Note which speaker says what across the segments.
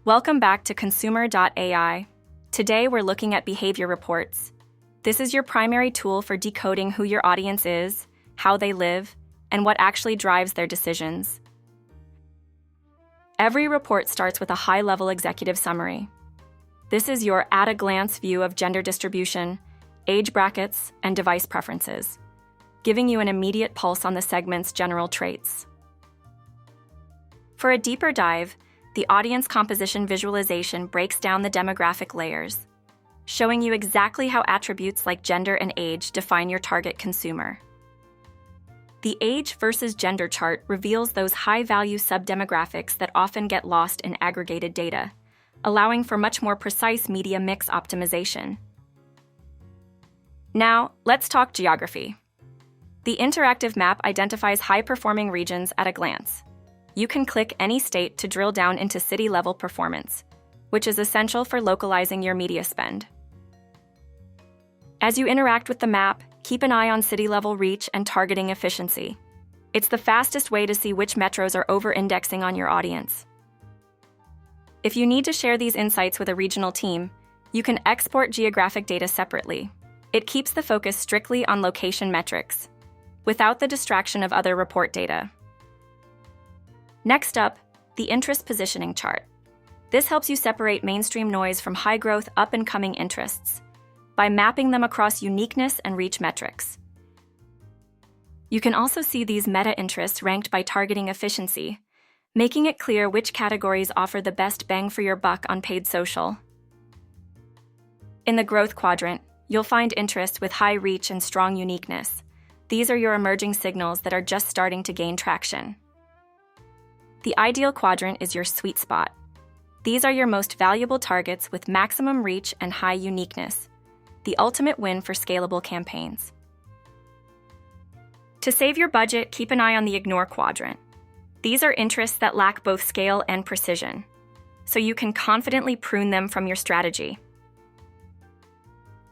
Speaker 1: Welcome back to consumr.ai. Today we're looking at behavior reports. This is your primary tool for decoding who your audience is, how they live, and what actually drives their decisions. Every report starts with a high-level executive summary. This is your at-a-glance view of gender distribution, age brackets, and device preferences, giving you an immediate pulse on the segment's general traits. For a deeper dive, the audience composition visualization breaks down the demographic layers, showing you exactly how attributes like gender and age define your target consumer. The age versus gender chart reveals those high-value subdemographics that often get lost in aggregated data, allowing for much more precise media mix optimization. Now, let's talk geography. The interactive map identifies high-performing regions at a glance. You can click any state to drill down into city-level performance, which is essential for localizing your media spend. As you interact with the map, keep an eye on city-level reach and targeting efficiency. It's the fastest way to see which metros are over-indexing on your audience. If you need to share these insights with a regional team, you can export geographic data separately. It keeps the focus strictly on location metrics, without the distraction of other report data. Next up, the interest positioning chart. This helps you separate mainstream noise from high-growth, up-and-coming interests by mapping them across uniqueness and reach metrics. You can also see these meta-interests ranked by targeting efficiency, making it clear which categories offer the best bang for your buck on paid social. In the growth quadrant, you'll find interest with high reach and strong uniqueness. These are your emerging signals that are just starting to gain traction. The ideal quadrant is your sweet spot. These are your most valuable targets with maximum reach and high uniqueness, the ultimate win for scalable campaigns. To save your budget, keep an eye on the ignore quadrant. These are interests that lack both scale and precision, so you can confidently prune them from your strategy.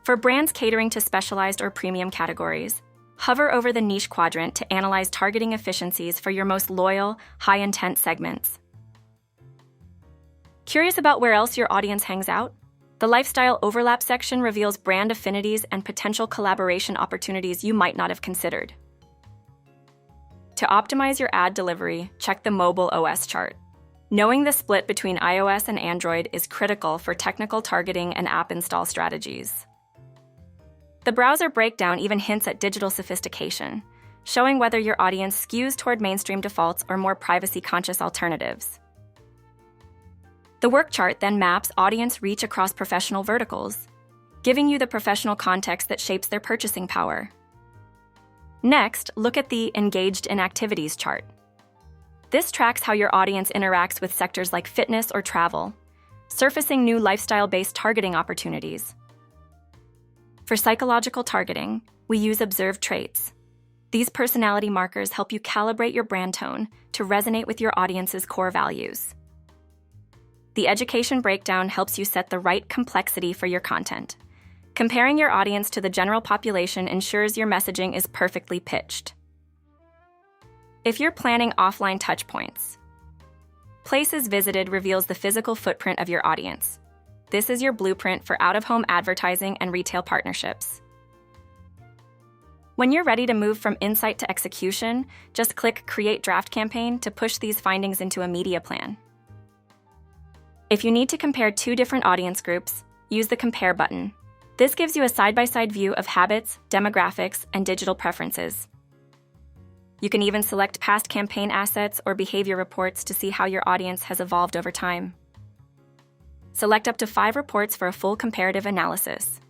Speaker 1: For brands catering to specialized or premium categories, hover over the niche quadrant to analyze targeting efficiencies for your most loyal, high-intent segments. Curious about where else your audience hangs out? The lifestyle overlap section reveals brand affinities and potential collaboration opportunities you might not have considered. To optimize your ad delivery, check the mobile OS chart. Knowing the split between iOS and Android is critical for technical targeting and app install strategies. The browser breakdown even hints at digital sophistication, showing whether your audience skews toward mainstream defaults or more privacy-conscious alternatives. The work chart then maps audience reach across professional verticals, giving you the professional context that shapes their purchasing power. Next, look at the engaged in activities chart. This tracks how your audience interacts with sectors like fitness or travel, surfacing new lifestyle-based targeting opportunities. For psychological targeting, we use observed traits. These personality markers help you calibrate your brand tone to resonate with your audience's core values. The education breakdown helps you set the right complexity for your content. Comparing your audience to the general population ensures your messaging is perfectly pitched. If you're planning offline touchpoints, places visited reveals the physical footprint of your audience. This is your blueprint for out-of-home advertising and retail partnerships. When you're ready to move from insight to execution, just click Create Draft Campaign to push these findings into a media plan. If you need to compare two different audience groups, use the Compare button. This gives you a side-by-side view of habits, demographics, and digital preferences. You can even select past campaign assets or behavior reports to see how your audience has evolved over time. Select up to 5 reports for a full comparative analysis.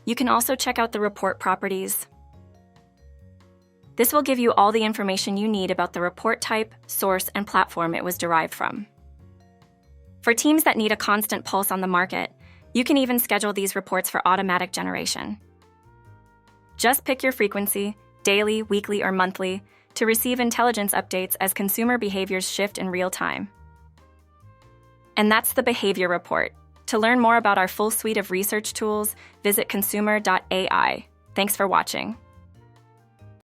Speaker 1: You can also check out the report properties. This will give you all the information you need about the report type, source, and platform it was derived from. For teams that need a constant pulse on the market, you can even schedule these reports for automatic generation. Just pick your frequency, daily, weekly, or monthly, to receive intelligence updates as consumer behaviors shift in real time. And that's the behavior report. To learn more about our full suite of research tools, visit consumr.ai. Thanks for watching.